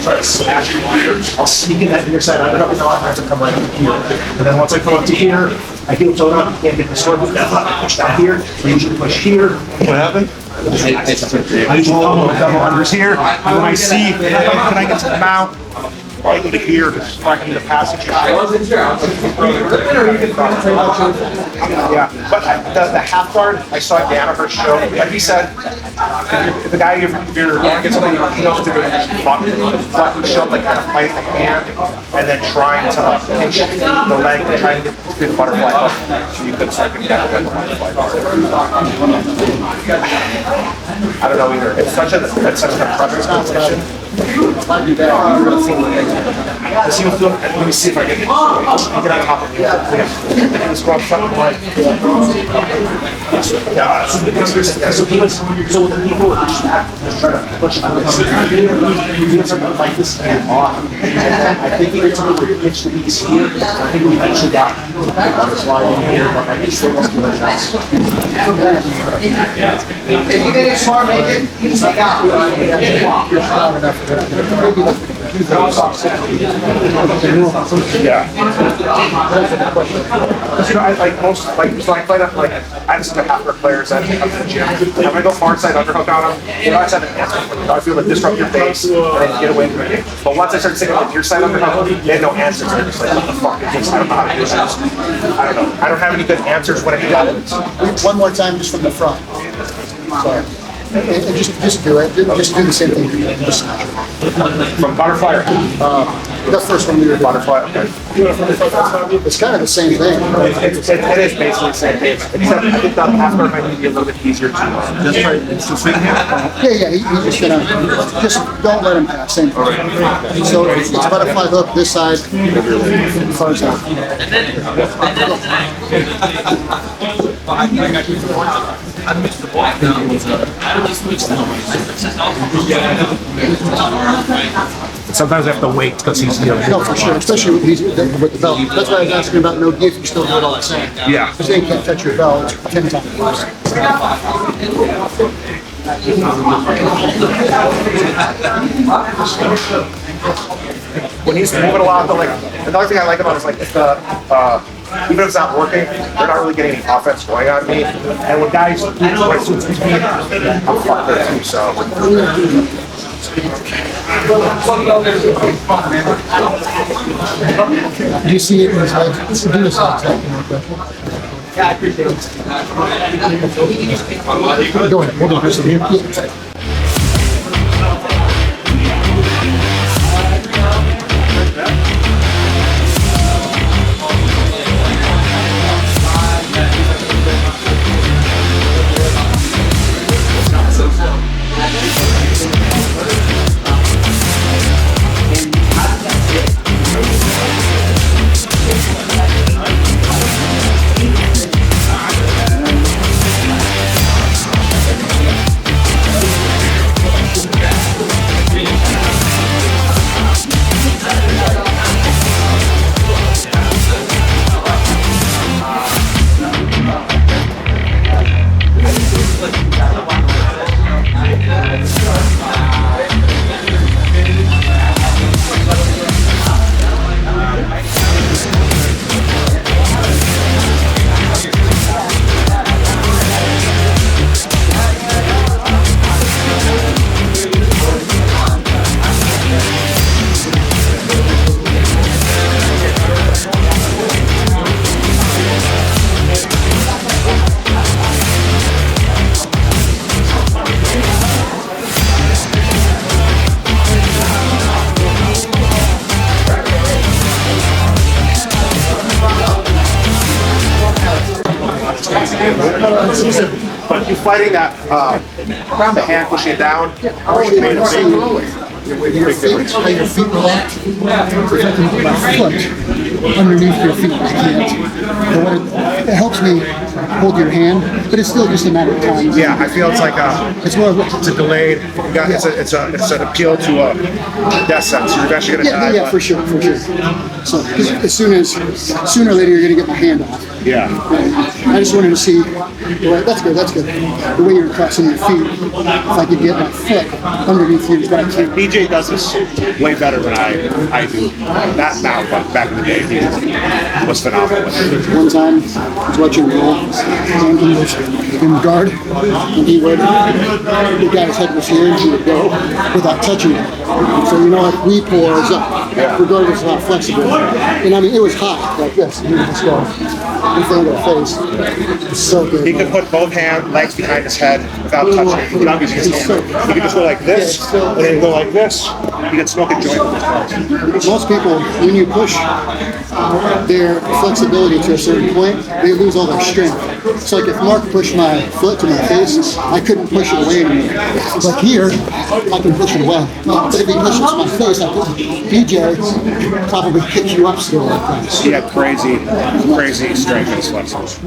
try to smash it here. I'll sneak in that near side underhook, and I'll have to come right up here. And then once I come up to here, I heel toe up, can't get the sword with that left. I push down here. I usually push here. What happened? I usually double unders here. And when I see, can I get to the mount? Probably go to here to spark into the passage. Yeah, but the half guard, I saw Danaher show, like he said, if the guy, if you're getting somebody, he knows to do it, show like kind of fight the hand, and then trying to pinch the leg and trying to get through the butterfly hook. So you could start getting that with the butterfly hook. I don't know either. It's such an impressive competition. Let me see if I can get out of hop of here. Squat something like so with the people just try to push like this and off. I think it's a little pitch to these here. I think we eventually got butterfly in here, but I think still wants to let us. If you get it smart, make it, you just like out. You're strong enough. Yeah. Because you know, I like most so I play that I listen to half-guard players that come to the gym. I'm gonna go far side underhook on them. You know, I just have an answer. I feel like disrupt your base and then get away from it. But once I started saying like your side underhook, they had no answers. They're just like, what the fuck? I don't know how to do this. I don't know. I don't have any good answers when it happens. One more time, just from the front. Sorry. And just do it. Just do the same thing. From butterfly or the first one we were butterfly. Okay. It's kind of the same thing. It is basically the same thing. Except I think the half guard might be a little bit easier to just try to swing him. Yeah. He's just gonna don't let him pass. Same thing. So it's butterfly hook this side, far side. I missed the ball. Sometimes I have to wait because he's No, for sure, especially with the belt. That's why I was asking about no gi if you still do it all the same. Yeah. Because they can't touch your belt 10 times. When he's moving a lot, another thing I like about it is like if even if it's not working, they're not really getting any offense going on me. And when guys when it suits me, I'm fucked there too. So. Do you see it in his head? It's do his head. Yeah, I appreciate it. Go ahead. Hold on. But you fighting that the hand pushing it down, How your feet relax, foot underneath your feet. It helps me hold your hand, but it's still just a matter of time. Yeah, I feel it's like it's more of it's a delayed. It's an appeal to a death sentence. You're eventually going to die. Yeah, for sure. So, 'cause sooner or later, you're going to get my hand off. Yeah. I just wanted to see, well, that's good, the way you're crossing your feet. If I could get my foot underneath you, but I can't. BJ does this way better than I do. Not now, but back in the day, he was phenomenal. One time, I was watching him roll, and he was in guard, and he would, the guy's head was here, and he would go without touching it. So, you know, like re-pull is up, regardless of how flexible. And I mean, it was hot, like this, and he would just go in front of the face. It's so good. He could put both legs behind his head without touching it, without using his hand. He could just go like this, and then go like this. He could smoke a joint with his legs. Most people, when you push their flexibility to a certain point, they lose all their strength. So like if Mark pushed my foot to my face, I couldn't push it away anymore. But here, I can push it away. But if he pushes my face, BJ probably pick you up still like that. He had crazy strength in his flexors.